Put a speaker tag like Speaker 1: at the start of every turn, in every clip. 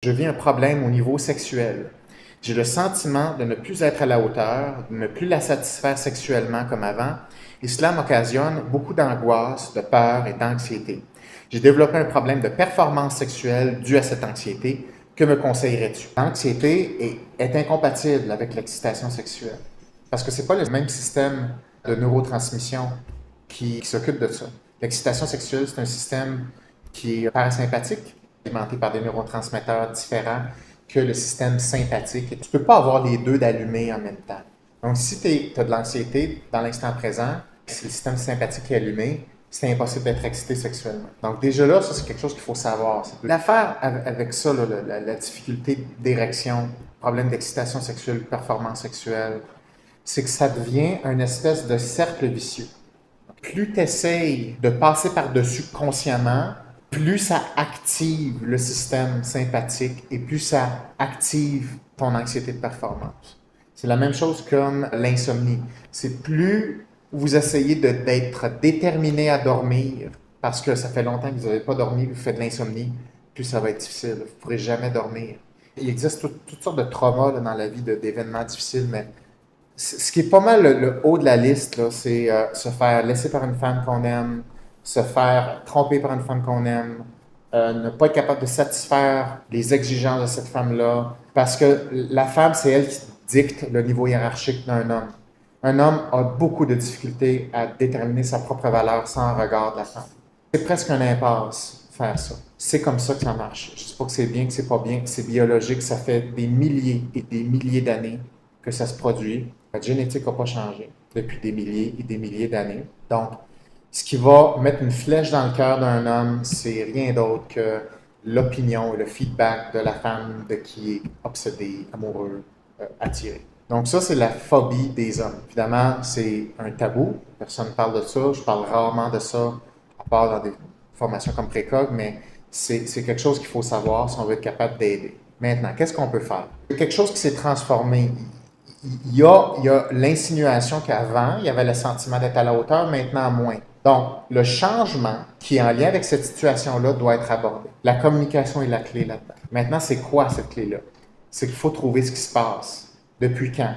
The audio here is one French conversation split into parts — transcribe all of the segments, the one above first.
Speaker 1: Je vis un problème au niveau sexuel. J'ai le sentiment de ne plus être à la hauteur, de ne plus la satisfaire sexuellement comme avant, et cela m'occasionne beaucoup d'angoisse, de peur et d'anxiété. J'ai développé un problème de performance sexuelle dû à cette anxiété. Que me conseillerais-tu? L'anxiété est incompatible avec l'excitation sexuelle parce que ce n'est pas le même système de neurotransmission qui s'occupe de ça. L'excitation sexuelle, c'est un système qui est parasympathique, alimenté par des neurotransmetteurs différents que le système sympathique. Et tu ne peux pas avoir les deux d'allumés en même temps. Donc, si tu as de l'anxiété dans l'instant présent, si le système sympathique est allumé, c'est impossible d'être excité sexuellement. Donc, déjà là, ça, c'est quelque chose qu'il faut savoir. L'affaire avec ça, là, la difficulté d'érection, problème d'excitation sexuelle, performance sexuelle, c'est que ça devient une espèce de cercle vicieux. Plus tu essayes de passer par-dessus consciemment, plus ça active le système sympathique et plus ça active ton anxiété de performance. C'est la même chose comme l'insomnie. C'est plus vous essayez d'être déterminé à dormir parce que ça fait longtemps que vous n'avez pas dormi, vous faites de l'insomnie, plus ça va être difficile. Vous ne pourrez jamais dormir. Il existe toutes sortes de traumas là, dans la vie d'événements difficiles, mais ce qui est pas mal le haut de la liste, là, c'est se faire laisser par une femme qu'on aime, se faire tromper par une femme qu'on aime, ne pas être capable de satisfaire les exigences de cette femme-là, parce que la femme, c'est elle qui dicte le niveau hiérarchique d'un homme. Un homme a beaucoup de difficultés à déterminer sa propre valeur sans regard de la femme. C'est presque un impasse faire ça. C'est comme ça que ça marche. Je ne dis pas que c'est bien, que c'est pas bien, que c'est biologique. Ça fait des milliers et des milliers d'années que ça se produit. La génétique n'a pas changé depuis des milliers et des milliers d'années. Donc, ce qui va mettre une flèche dans le cœur d'un homme, c'est rien d'autre que l'opinion et le feedback de la femme de qui est obsédé, amoureux, attiré. Donc ça, c'est la phobie des hommes. Évidemment, c'est un tabou. Personne ne parle de ça. Je parle rarement de ça, à part dans des formations comme Précog, mais c'est quelque chose qu'il faut savoir si on veut être capable d'aider. Maintenant, qu'est-ce qu'on peut faire? Il y a quelque chose qui s'est transformé. Il y a l'insinuation qu'avant, il y avait le sentiment d'être à la hauteur, maintenant moins. Donc, le changement qui est en lien avec cette situation-là doit être abordé. La communication est la clé là-dedans. Maintenant, c'est quoi cette clé-là? C'est qu'il faut trouver ce qui se passe. Depuis quand?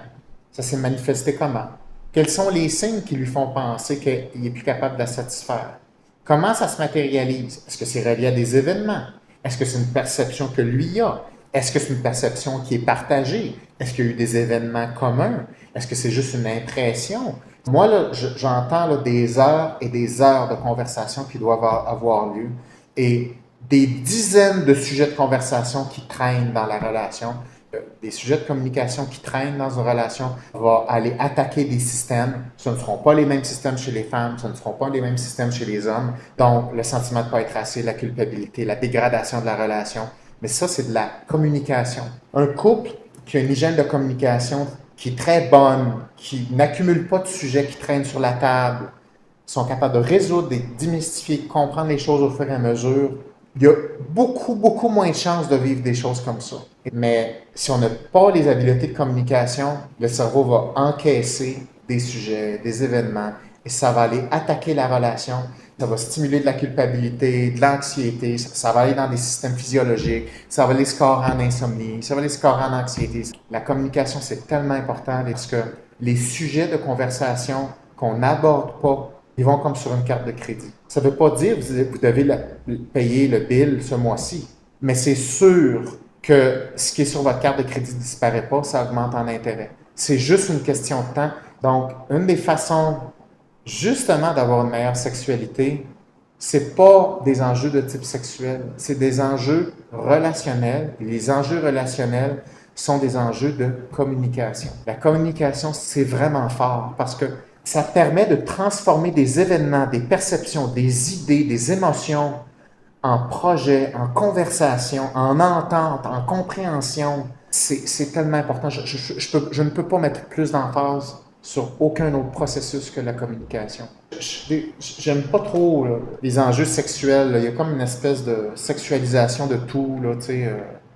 Speaker 1: Ça s'est manifesté comment? Quels sont les signes qui lui font penser qu'il n'est plus capable de la satisfaire? Comment ça se matérialise? Est-ce que c'est relié à des événements? Est-ce que c'est une perception que lui a? Est-ce que c'est une perception qui est partagée? Est-ce qu'il y a eu des événements communs? Est-ce que c'est juste une impression? Moi, là, j'entends là, des heures et des heures de conversation qui doivent avoir lieu et des dizaines de sujets de conversation qui traînent dans la relation. Des sujets de communication qui traînent dans une relation va aller attaquer des systèmes. Ce ne seront pas les mêmes systèmes chez les femmes, ce ne seront pas les mêmes systèmes chez les hommes. Donc, le sentiment de ne pas être assez, la culpabilité, la dégradation de la relation. Mais ça, c'est de la communication. Un couple qui a une hygiène de communication qui est très bonne, qui n'accumule pas de sujets qui traînent sur la table, sont capables de résoudre, de démystifier, de comprendre les choses au fur et à mesure, il y a beaucoup, beaucoup moins de chances de vivre des choses comme ça. Mais si on n'a pas les habiletés de communication, le cerveau va encaisser des sujets, des événements, et ça va aller attaquer la relation. Ça va stimuler de la culpabilité, de l'anxiété, ça va aller dans des systèmes physiologiques, ça va aller scorer en insomnie, ça va aller scorer en anxiété. La communication, c'est tellement important parce que les sujets de conversation qu'on n'aborde pas, ils vont comme sur une carte de crédit. Ça ne veut pas dire que vous devez payer le bill ce mois-ci, mais c'est sûr que ce qui est sur votre carte de crédit ne disparaît pas, ça augmente en intérêt. C'est juste une question de temps. Donc, une des façons justement d'avoir une meilleure sexualité, c'est pas des enjeux de type sexuel, c'est des enjeux relationnels. Et les enjeux relationnels sont des enjeux de communication. La communication, c'est vraiment fort parce que ça permet de transformer des événements, des perceptions, des idées, des émotions en projets, en conversation, en entente, en compréhension. C'est tellement important. Je ne peux pas mettre plus d'emphase sur aucun autre processus que la communication. J'aime pas trop là, les enjeux sexuels. Là. Il y a comme une espèce de sexualisation de tout, là,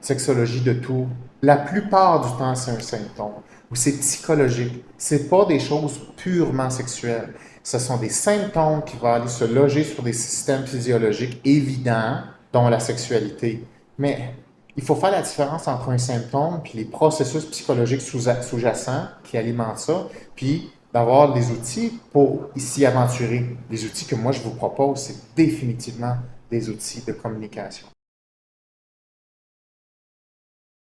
Speaker 1: sexologie de tout. La plupart du temps, c'est un symptôme ou c'est psychologique. C'est pas des choses purement sexuelles. Ce sont des symptômes qui vont aller se loger sur des systèmes physiologiques évidents, dont la sexualité. Mais il faut faire la différence entre un symptôme puis les processus psychologiques sous-jacents qui alimentent ça, puis d'avoir des outils pour s'y aventurer. Les outils que moi je vous propose, c'est définitivement des outils de communication.